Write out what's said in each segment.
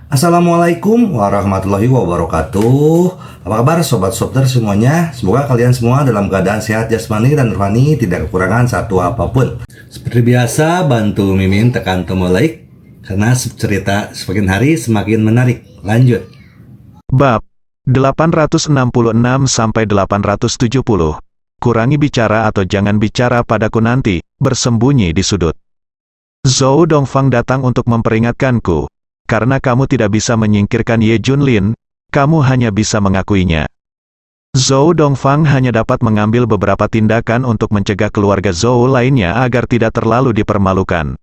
Assalamualaikum warahmatullahi wabarakatuh. Apa kabar sobat Sopter semuanya? Semoga kalian semua dalam keadaan sehat jasmani dan rohani, tidak kekurangan satu apapun. Seperti biasa, bantu Mimin tekan tombol like karena cerita semakin hari semakin menarik. Lanjut. Bab 866 sampai 870. Kurangi bicara atau jangan bicara padaku nanti, bersembunyi di sudut. Zhou Dongfang datang untuk memperingatkanku. Karena kamu tidak bisa menyingkirkan Ye Junlin, kamu hanya bisa mengakuinya. Zhou Dongfang hanya dapat mengambil beberapa tindakan untuk mencegah keluarga Zhou lainnya agar tidak terlalu dipermalukan.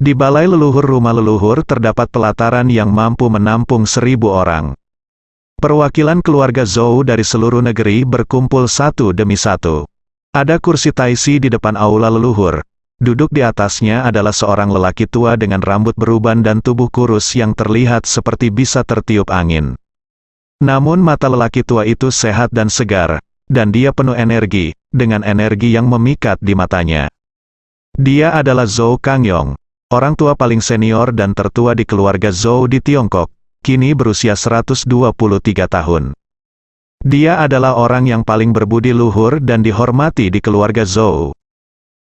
Di balai leluhur rumah leluhur terdapat pelataran yang mampu menampung 1.000 orang. Perwakilan keluarga Zhou dari seluruh negeri berkumpul satu demi satu. Ada kursi taisi di depan aula leluhur. Duduk di atasnya adalah seorang lelaki tua dengan rambut beruban dan tubuh kurus yang terlihat seperti bisa tertiup angin. Namun mata lelaki tua itu sehat dan segar, dan dia penuh energi, dengan energi yang memikat di matanya. Dia adalah Zhou Kangyong, orang tua paling senior dan tertua di keluarga Zhou di Tiongkok, kini berusia 123 tahun. Dia adalah orang yang paling berbudi luhur dan dihormati di keluarga Zhou.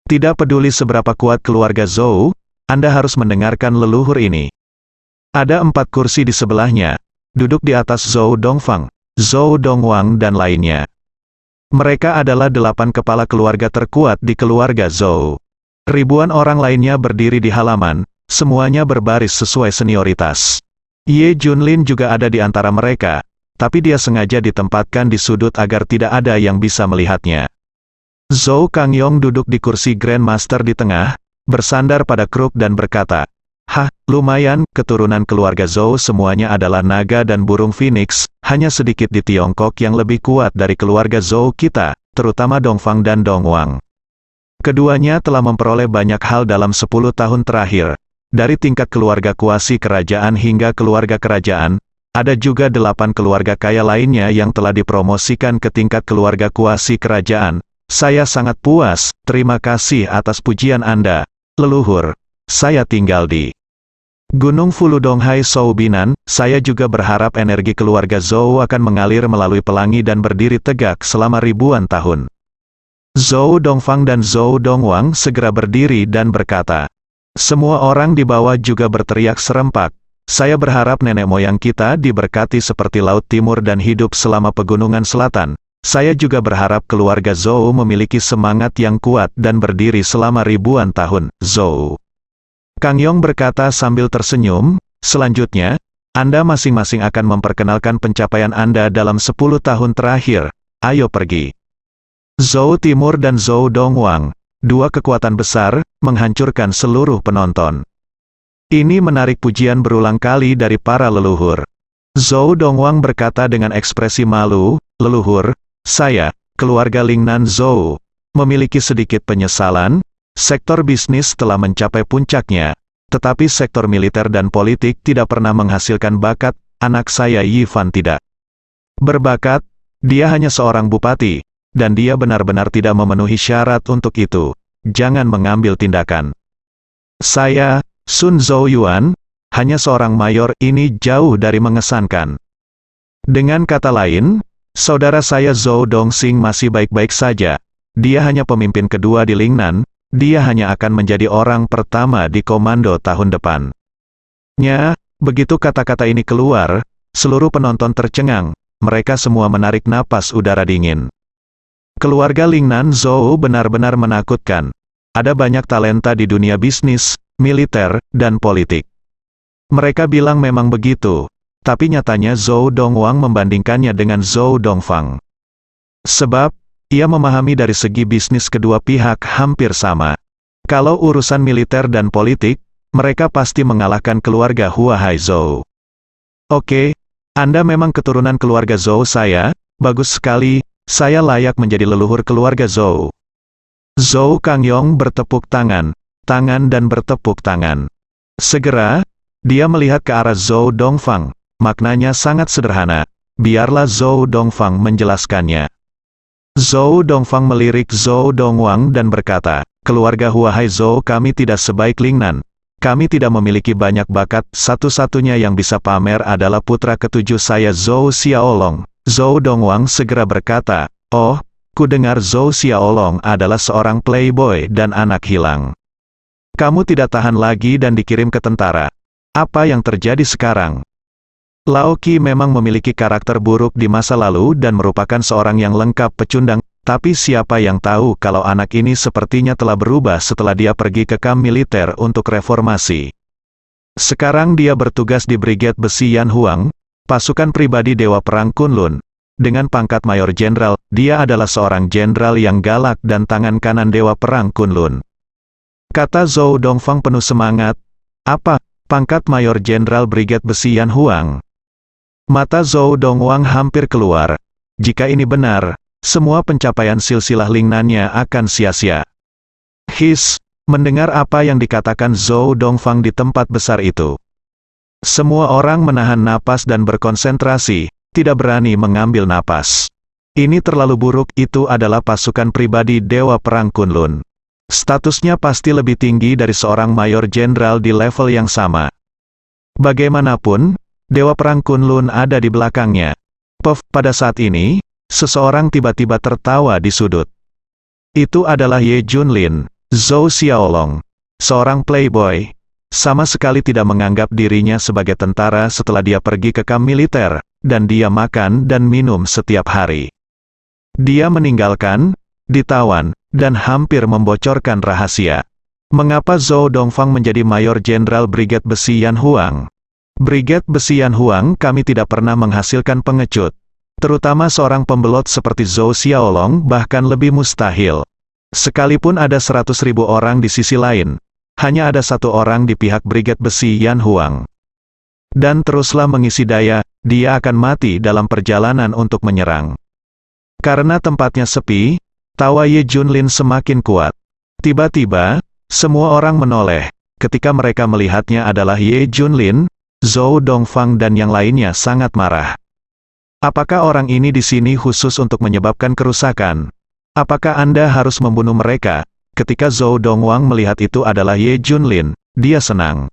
Tidak peduli seberapa kuat keluarga Zhou, Anda harus mendengarkan leluhur ini. Ada 4 kursi di sebelahnya, duduk di atas Zhou Dongfang, Zhou Dongwang dan lainnya. Mereka adalah 8 kepala keluarga terkuat di keluarga Zhou. Ribuan orang lainnya berdiri di halaman, semuanya berbaris sesuai senioritas. Ye Junlin juga ada di antara mereka, tapi dia sengaja ditempatkan di sudut agar tidak ada yang bisa melihatnya. Zhou Kangyong duduk di kursi Grandmaster di tengah, bersandar pada kruk dan berkata, "Hah, lumayan, keturunan keluarga Zhou semuanya adalah naga dan burung phoenix, hanya sedikit di Tiongkok yang lebih kuat dari keluarga Zhou kita, terutama Dongfang dan Dongwang." Keduanya telah memperoleh banyak hal dalam 10 tahun terakhir, dari tingkat keluarga kuasi kerajaan hingga keluarga kerajaan, ada juga 8 keluarga kaya lainnya yang telah dipromosikan ke tingkat keluarga kuasi kerajaan. Saya sangat puas, terima kasih atas pujian Anda, leluhur. Saya tinggal di Gunung Fuludonghai Soubinan, saya juga berharap energi keluarga Zhou akan mengalir melalui pelangi dan berdiri tegak selama ribuan tahun. Zhou Dongfang dan Zhou Dongwang segera berdiri dan berkata. Semua orang di bawah juga berteriak serempak. Saya berharap nenek moyang kita diberkati seperti Laut Timur dan hidup selama Pegunungan Selatan. Saya juga berharap keluarga Zhou memiliki semangat yang kuat dan berdiri selama ribuan tahun. Zhou Kangyong berkata sambil tersenyum, selanjutnya, Anda masing-masing akan memperkenalkan pencapaian Anda dalam 10 tahun terakhir. Ayo pergi. Zhou Timur dan Zhou Dongwang, 2 kekuatan besar, menghancurkan seluruh penonton. Ini menarik pujian berulang kali dari para leluhur. Zhou Dongwang berkata dengan ekspresi malu, leluhur, saya, keluarga Lingnan Zhou, memiliki sedikit penyesalan. Sektor bisnis telah mencapai puncaknya, tetapi sektor militer dan politik tidak pernah menghasilkan bakat. Anak saya Yi Fan tidak berbakat, dia hanya seorang bupati, dan dia benar-benar tidak memenuhi syarat untuk itu. Jangan mengambil tindakan. Saya, Sun Zhou Yuan, hanya seorang mayor. Ini jauh dari mengesankan. Dengan kata lain, saudara saya Zhou Dongxing masih baik-baik saja. Dia hanya pemimpin kedua di Lingnan, dia hanya akan menjadi orang pertama di komando tahun depan. Begitu kata-kata ini keluar, seluruh penonton tercengang, mereka semua menarik napas udara dingin. Keluarga Lingnan Zhou benar-benar menakutkan. Ada banyak talenta di dunia bisnis, militer, dan politik. Mereka bilang memang begitu. Tapi nyatanya Zhou Dongwang membandingkannya dengan Zhou Dongfang. Sebab, ia memahami dari segi bisnis kedua pihak hampir sama. Kalau urusan militer dan politik, mereka pasti mengalahkan keluarga Huahai Zhou. Oke, Anda memang keturunan keluarga Zhou saya, bagus sekali, saya layak menjadi leluhur keluarga Zhou. Zhou Kangyong bertepuk tangan dan bertepuk tangan. Segera, dia melihat ke arah Zhou Dongfang. Maknanya sangat sederhana, biarlah Zhou Dongfang menjelaskannya. Zhou Dongfang melirik Zhou Dongwang dan berkata, keluarga Huahai Zhou kami tidak sebaik Lingnan. kami tidak memiliki banyak bakat, satu-satunya yang bisa pamer adalah putra ketujuh saya Zhou Xiaolong. Zhou Dongwang segera berkata, oh, ku dengar Zhou Xiaolong adalah seorang playboy dan anak hilang. Kamu tidak tahan lagi dan dikirim ke tentara. Apa yang terjadi sekarang? Lao Qi memang memiliki karakter buruk di masa lalu dan merupakan seorang yang lengkap pecundang, tapi siapa yang tahu kalau anak ini sepertinya telah berubah setelah dia pergi ke kamp militer untuk reformasi. Sekarang dia bertugas di Brigade Besi Yan Huang, pasukan pribadi Dewa Perang Kunlun. Dengan pangkat Mayor Jenderal, dia adalah seorang jenderal yang galak dan tangan kanan Dewa Perang Kunlun. Kata Zhou Dongfang penuh semangat, apa, pangkat Mayor Jenderal Brigade Besi Yan Huang? Mata Zhou Dongwang hampir keluar. Jika ini benar, semua pencapaian silsilah Lingnannya akan sia-sia. Mendengar apa yang dikatakan Zhou Dongfang di tempat besar itu. Semua orang menahan napas dan berkonsentrasi, tidak berani mengambil napas. Ini terlalu buruk, itu adalah pasukan pribadi Dewa Perang Kunlun. Statusnya pasti lebih tinggi dari seorang mayor jenderal di level yang sama. Bagaimanapun, Dewa Perang Kunlun ada di belakangnya. Pada saat ini, seseorang tiba-tiba tertawa di sudut. Itu adalah Ye Junlin, Zhou Xiaolong, seorang playboy. Sama sekali tidak menganggap dirinya sebagai tentara setelah dia pergi ke kamp militer, dan dia makan dan minum setiap hari. Dia meninggalkan, ditawan, dan hampir membocorkan rahasia. Mengapa Zhou Dongfang menjadi Mayor Jenderal Brigade Besi Yan Huang? Brigade Besi Yan Huang kami tidak pernah menghasilkan pengecut. Terutama seorang pembelot seperti Zhou Xiaolong bahkan lebih mustahil. Sekalipun ada 100.000 orang di sisi lain, hanya ada satu orang di pihak Brigade Besi Yan Huang. Dan teruslah mengisi daya, dia akan mati dalam perjalanan untuk menyerang. Karena tempatnya sepi, tawa Ye Junlin semakin kuat. Tiba-tiba, semua orang menoleh, ketika mereka melihatnya adalah Ye Junlin, Zhou Dongfang dan yang lainnya sangat marah. Apakah orang ini di sini khusus untuk menyebabkan kerusakan? Apakah Anda harus membunuh mereka? Ketika Zhou Dongwang melihat itu adalah Ye Junlin, dia senang.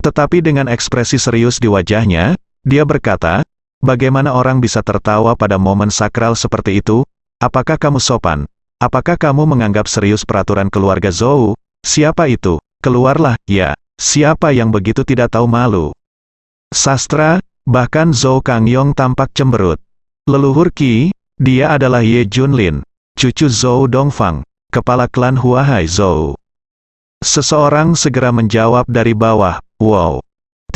Tetapi dengan ekspresi serius di wajahnya, dia berkata, bagaimana orang bisa tertawa pada momen sakral seperti itu? Apakah kamu sopan? Apakah kamu menganggap serius peraturan keluarga Zhou? Siapa itu? Keluarlah, ya. Siapa yang begitu tidak tahu malu? Sastra. Bahkan Zhou Kangyong tampak cemberut. Leluhur Qi, dia adalah Ye Junlin, cucu Zhou Dongfang, kepala klan Huahai Zhou. Seseorang segera menjawab dari bawah, wow.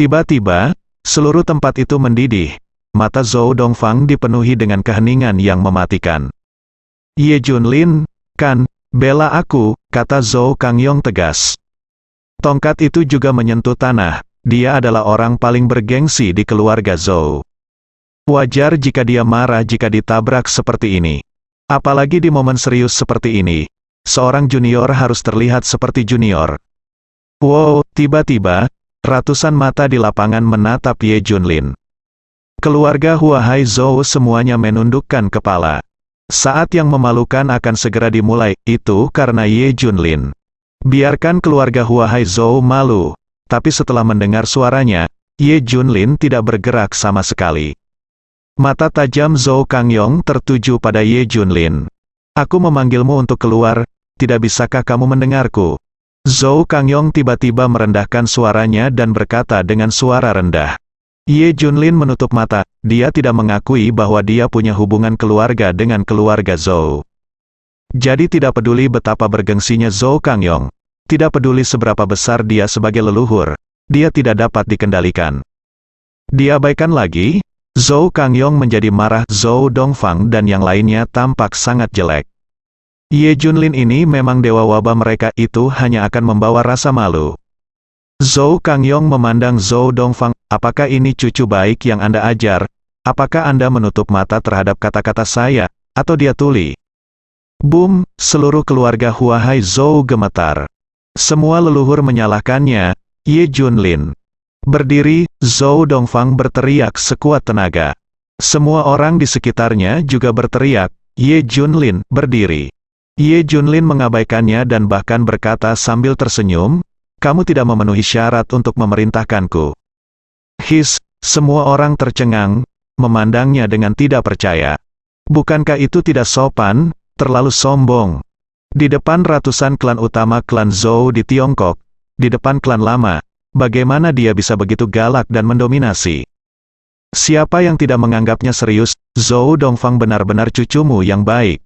Tiba-tiba, seluruh tempat itu mendidih. Mata Zhou Dongfang dipenuhi dengan keheningan yang mematikan. Ye Junlin, kan, bela aku, kata Zhou Kangyong tegas. Tongkat itu juga menyentuh tanah. Dia adalah orang paling bergengsi di keluarga Zhou. Wajar jika dia marah jika ditabrak seperti ini. Apalagi di momen serius seperti ini. Seorang junior harus terlihat seperti junior. Wow, tiba-tiba, ratusan mata di lapangan menatap Ye Junlin. Keluarga Huahai Zhou semuanya menundukkan kepala. Saat yang memalukan akan segera dimulai, itu karena Ye Junlin. Biarkan keluarga Huahai Zhou malu. Tapi setelah mendengar suaranya, Ye Junlin tidak bergerak sama sekali. Mata tajam Zhou Kangyong tertuju pada Ye Junlin. Aku memanggilmu untuk keluar, tidak bisakah kamu mendengarku? Zhou Kangyong tiba-tiba merendahkan suaranya dan berkata dengan suara rendah. Ye Junlin menutup mata, dia tidak mengakui bahwa dia punya hubungan keluarga dengan keluarga Zhou. Jadi tidak peduli betapa bergengsinya Zhou Kangyong. Tidak peduli seberapa besar dia sebagai leluhur, dia tidak dapat dikendalikan. Diabaikan lagi, Zhou Kangyong menjadi marah, Zhou Dongfang dan yang lainnya tampak sangat jelek. Ye Junlin ini memang dewa wabah mereka, itu hanya akan membawa rasa malu. Zhou Kangyong memandang Zhou Dongfang, apakah ini cucu baik yang Anda ajar? Apakah Anda menutup mata terhadap kata-kata saya, atau dia tuli? Boom, seluruh keluarga Huahai Zhou gemetar. Semua leluhur menyalahkannya, Ye Junlin. Berdiri, Zhou Dongfang berteriak sekuat tenaga. Semua orang di sekitarnya juga berteriak, Ye Junlin, berdiri. Ye Junlin mengabaikannya dan bahkan berkata sambil tersenyum, kamu tidak memenuhi syarat untuk memerintahkanku. Semua orang tercengang, memandangnya dengan tidak percaya. Bukankah itu tidak sopan, terlalu sombong? Di depan ratusan klan utama klan Zhou di Tiongkok, di depan klan lama, bagaimana dia bisa begitu galak dan mendominasi? Siapa yang tidak menganggapnya serius? Zhou Dongfang benar-benar cucumu yang baik.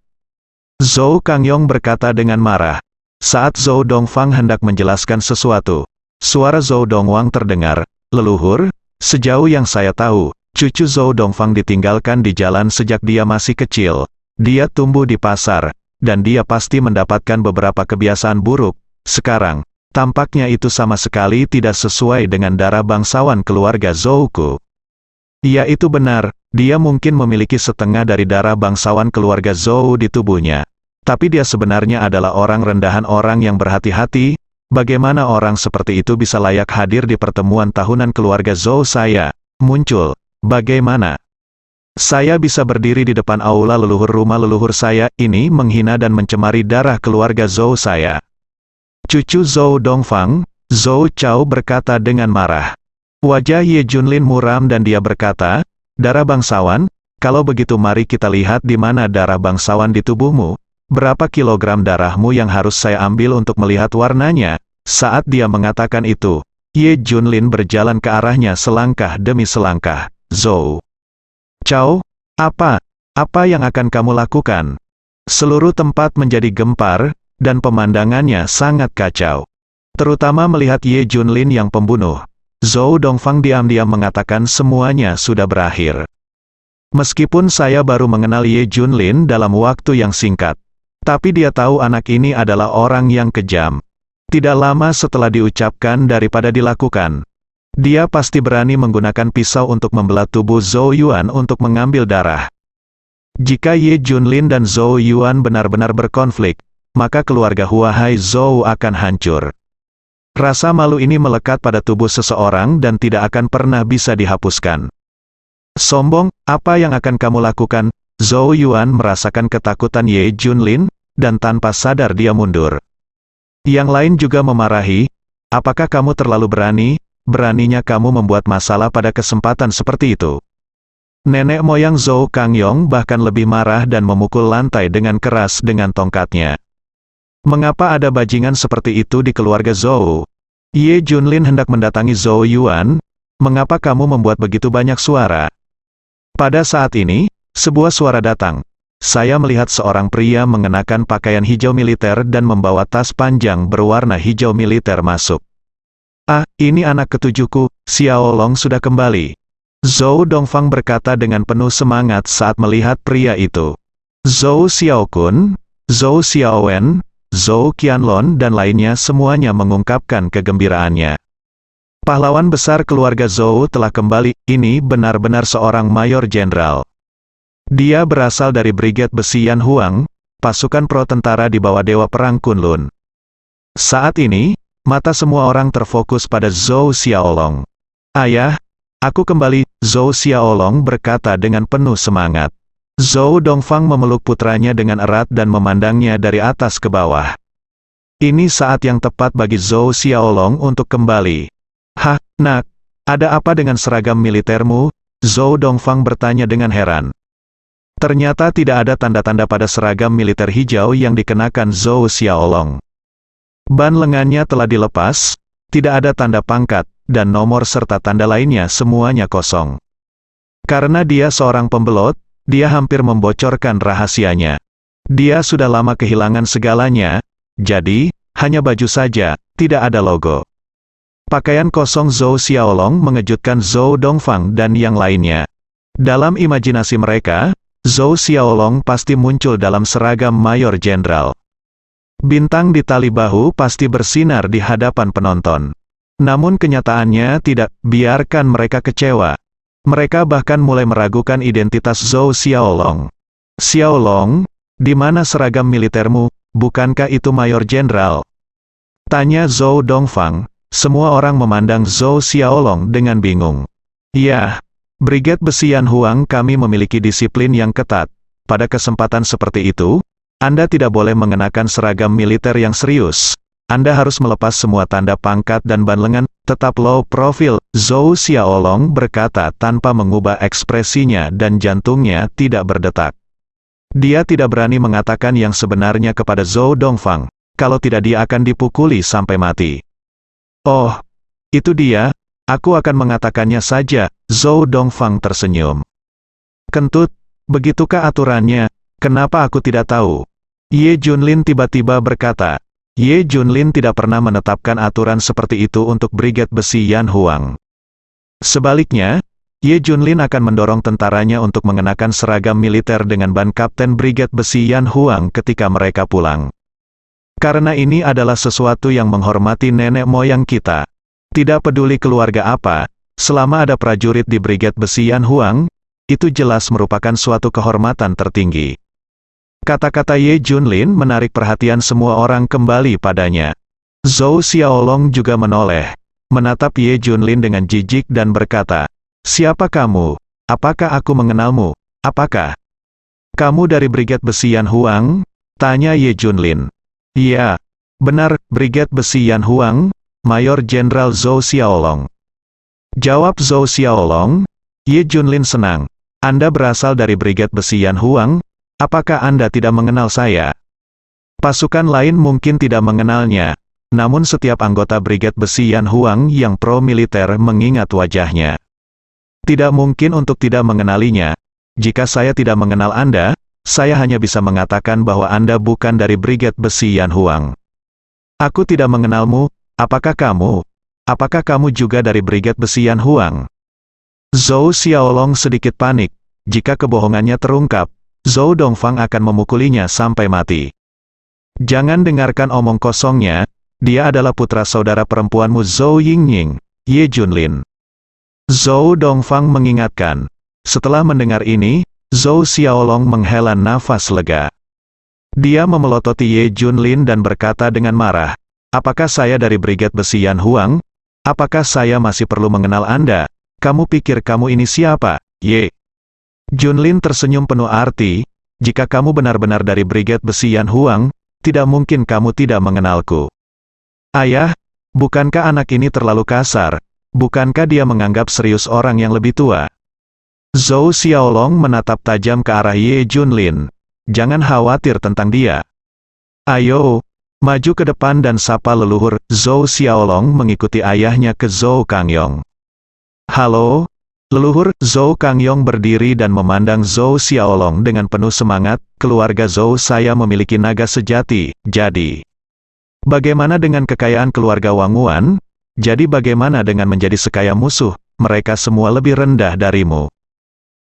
Zhou Kangyong berkata dengan marah. Saat Zhou Dongfang hendak menjelaskan sesuatu, suara Zhou Dongwang terdengar. Leluhur, sejauh yang saya tahu, cucu Zhou Dongfang ditinggalkan di jalan sejak dia masih kecil. Dia tumbuh di pasar, dan dia pasti mendapatkan beberapa kebiasaan buruk. Sekarang, tampaknya itu sama sekali tidak sesuai dengan darah bangsawan keluarga Zhouku. Ya, itu benar, dia mungkin memiliki setengah dari darah bangsawan keluarga Zhou di tubuhnya. Tapi dia sebenarnya adalah orang rendahan, orang yang berhati-hati. Bagaimana orang seperti itu bisa layak hadir di pertemuan tahunan keluarga Zhou saya? Muncul. Bagaimana saya bisa berdiri di depan aula leluhur rumah leluhur saya? Ini menghina dan mencemari darah keluarga Zhou saya. Cucu Zhou Dongfang, Zhou Chao berkata dengan marah. Wajah Ye Junlin muram dan dia berkata, darah bangsawan, kalau begitu mari kita lihat di mana darah bangsawan di tubuhmu. Berapa kilogram darahmu yang harus saya ambil untuk melihat warnanya? Saat dia mengatakan itu, Ye Junlin berjalan ke arahnya selangkah demi selangkah. Zhou Chao, apa yang akan kamu lakukan? Seluruh tempat menjadi gempar, dan pemandangannya sangat kacau. Terutama melihat Ye Junlin yang pembunuh. Zhou Dongfang diam-diam mengatakan semuanya sudah berakhir. Meskipun saya baru mengenal Ye Junlin dalam waktu yang singkat, tapi dia tahu anak ini adalah orang yang kejam. Tidak lama setelah diucapkan daripada dilakukan, dia pasti berani menggunakan pisau untuk membelah tubuh Zhou Yuan untuk mengambil darah. Jika Ye Junlin dan Zhou Yuan benar-benar berkonflik, maka keluarga Huahai Zhou akan hancur. Rasa malu ini melekat pada tubuh seseorang dan tidak akan pernah bisa dihapuskan. Sombong, apa yang akan kamu lakukan? Zhou Yuan merasakan ketakutan Ye Junlin, dan tanpa sadar dia mundur. Yang lain juga memarahi, apakah kamu terlalu berani? Beraninya kamu membuat masalah pada kesempatan seperti itu. Nenek moyang Zhou Kangyong bahkan lebih marah dan memukul lantai dengan keras dengan tongkatnya. Mengapa ada bajingan seperti itu di keluarga Zhou? Ye Junlin hendak mendatangi Zhou Yuan. Mengapa kamu membuat begitu banyak suara? Pada saat ini, sebuah suara datang. Saya melihat seorang pria mengenakan pakaian hijau militer dan membawa tas panjang berwarna hijau militer masuk. Ah, ini anak ketujuhku, Xiao Long sudah kembali. Zhou Dongfang berkata dengan penuh semangat saat melihat pria itu. Zhou Xiaokun, Zhou Xiaowen, Zhou Qianlong dan lainnya semuanya mengungkapkan kegembiraannya. Pahlawan besar keluarga Zhou telah kembali, ini benar-benar seorang mayor jenderal. Dia berasal dari Brigade Besi Yan Huang, pasukan pro tentara di bawah Dewa Perang Kunlun. Saat ini, mata semua orang terfokus pada Zhou Xiaolong. Ayah, aku kembali, Zhou Xiaolong berkata dengan penuh semangat. Zhou Dongfang memeluk putranya dengan erat dan memandangnya dari atas ke bawah. Ini saat yang tepat bagi Zhou Xiaolong untuk kembali. Hah, nak, ada apa dengan seragam militermu? Zhou Dongfang bertanya dengan heran. Ternyata tidak ada tanda-tanda pada seragam militer hijau yang dikenakan Zhou Xiaolong. Ban lengannya telah dilepas, tidak ada tanda pangkat, dan nomor serta tanda lainnya semuanya kosong. Karena dia seorang pembelot, dia hampir membocorkan rahasianya. Dia sudah lama kehilangan segalanya, jadi, hanya baju saja, tidak ada logo. Pakaian kosong Zhou Xiaolong mengejutkan Zhou Dongfang dan yang lainnya. Dalam imajinasi mereka, Zhou Xiaolong pasti muncul dalam seragam mayor jenderal. Bintang di tali bahu pasti bersinar di hadapan penonton. Namun kenyataannya tidak, biarkan mereka kecewa. Mereka bahkan mulai meragukan identitas Zhou Xiaolong. Xiaolong, di mana seragam militermu? Bukankah itu mayor jenderal? Tanya Zhou Dongfang. Semua orang memandang Zhou Xiaolong dengan bingung. Ya, Brigade Besi Yan Huang kami memiliki disiplin yang ketat. Pada kesempatan seperti itu, Anda tidak boleh mengenakan seragam militer yang serius. Anda harus melepas semua tanda pangkat dan ban lengan, tetap low profile, Zhou Xiaolong berkata tanpa mengubah ekspresinya dan jantungnya tidak berdetak. Dia tidak berani mengatakan yang sebenarnya kepada Zhou Dongfang, kalau tidak dia akan dipukuli sampai mati. Oh, itu dia, aku akan mengatakannya saja, Zhou Dongfang tersenyum. Kentut, begitukah aturannya, kenapa aku tidak tahu? Ye Junlin tiba-tiba berkata. Ye Junlin tidak pernah menetapkan aturan seperti itu untuk Brigade Besi Yan Huang. Sebaliknya, Ye Junlin akan mendorong tentaranya untuk mengenakan seragam militer dengan ban Kapten Brigade Besi Yan Huang ketika mereka pulang. Karena ini adalah sesuatu yang menghormati nenek moyang kita. Tidak peduli keluarga apa, selama ada prajurit di Brigade Besi Yan Huang, itu jelas merupakan suatu kehormatan tertinggi. Kata-kata Ye Junlin menarik perhatian semua orang kembali padanya. Zhou Xiaolong juga menoleh, menatap Ye Junlin dengan jijik dan berkata, "Siapa kamu? Apakah aku mengenalmu? Apakah kamu dari Brigade Besi Yan Huang?" tanya Ye Junlin. "Iya, benar, Brigade Besi Yan Huang, Mayor Jenderal Zhou Xiaolong." Jawab Zhou Xiaolong. Ye Junlin senang. "Anda berasal dari Brigade Besi Yan Huang? Apakah Anda tidak mengenal saya?" Pasukan lain mungkin tidak mengenalnya, namun setiap anggota Brigade Besi Yan Huang yang pro-militer mengingat wajahnya. Tidak mungkin untuk tidak mengenalinya. Jika saya tidak mengenal Anda, saya hanya bisa mengatakan bahwa Anda bukan dari Brigade Besi Yan Huang. Aku tidak mengenalmu, apakah kamu? Apakah kamu juga dari Brigade Besi Yan Huang? Zhou Xiaolong sedikit panik. Jika kebohongannya terungkap, Zhou Dongfang akan memukulinya sampai mati. "Jangan dengarkan omong kosongnya, dia adalah putra saudara perempuanmu Zhou Yingying, Ye Junlin." Zhou Dongfang mengingatkan. Setelah mendengar ini, Zhou Xiaolong menghela nafas lega. Dia memelototi Ye Junlin dan berkata dengan marah, "Apakah saya dari Brigade Besi Yan Huang? Apakah saya masih perlu mengenal Anda? Kamu pikir kamu ini siapa, Ye?" Junlin tersenyum penuh arti, "Jika kamu benar-benar dari Brigade Besi Yan Huang, tidak mungkin kamu tidak mengenalku." "Ayah, bukankah anak ini terlalu kasar? Bukankah dia menganggap serius orang yang lebih tua?" Zhou Xiaolong menatap tajam ke arah Ye Junlin. "Jangan khawatir tentang dia. Ayo, maju ke depan dan sapa leluhur." Zhou Xiaolong mengikuti ayahnya ke Zhou Kangyong. "Halo, leluhur." Zhou Kangyong berdiri dan memandang Zhou Xiaolong dengan penuh semangat. "Keluarga Zhou saya memiliki naga sejati, jadi bagaimana dengan kekayaan keluarga Wang Wan? Jadi bagaimana dengan menjadi sekaya musuh? Mereka semua lebih rendah darimu.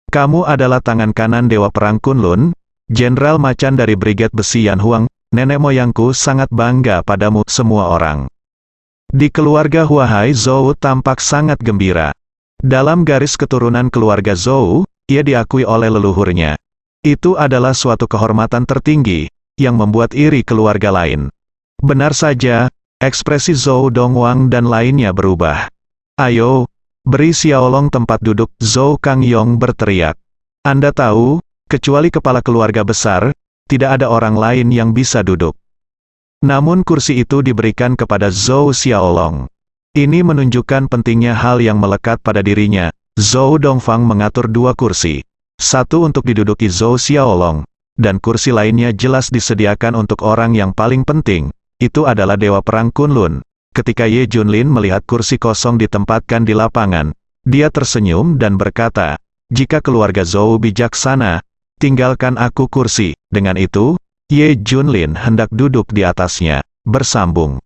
Kamu adalah tangan kanan Dewa Perang Kunlun, Jenderal Macan dari Brigade Besi Yan Huang. Nenek moyangku sangat bangga padamu." Semua orang di keluarga Huahai Zhou tampak sangat gembira. Dalam garis keturunan keluarga Zhou, ia diakui oleh leluhurnya. Itu adalah suatu kehormatan tertinggi, yang membuat iri keluarga lain. Benar saja, ekspresi Zhou Dongwang dan lainnya berubah. "Ayo, beri Xiaolong tempat duduk." Zhou Kangyong berteriak. "Anda tahu, kecuali kepala keluarga besar, tidak ada orang lain yang bisa duduk." Namun kursi itu diberikan kepada Zhou Xiaolong. Ini menunjukkan pentingnya hal yang melekat pada dirinya. Zhou Dongfang mengatur 2 kursi. Satu untuk diduduki Zhou Xiaolong, dan kursi lainnya jelas disediakan untuk orang yang paling penting. Itu adalah Dewa Perang Kunlun. Ketika Ye Junlin melihat kursi kosong ditempatkan di lapangan, dia tersenyum dan berkata, "Jika keluarga Zhou bijaksana, tinggalkan aku kursi." Dengan itu, Ye Junlin hendak duduk di atasnya. Bersambung.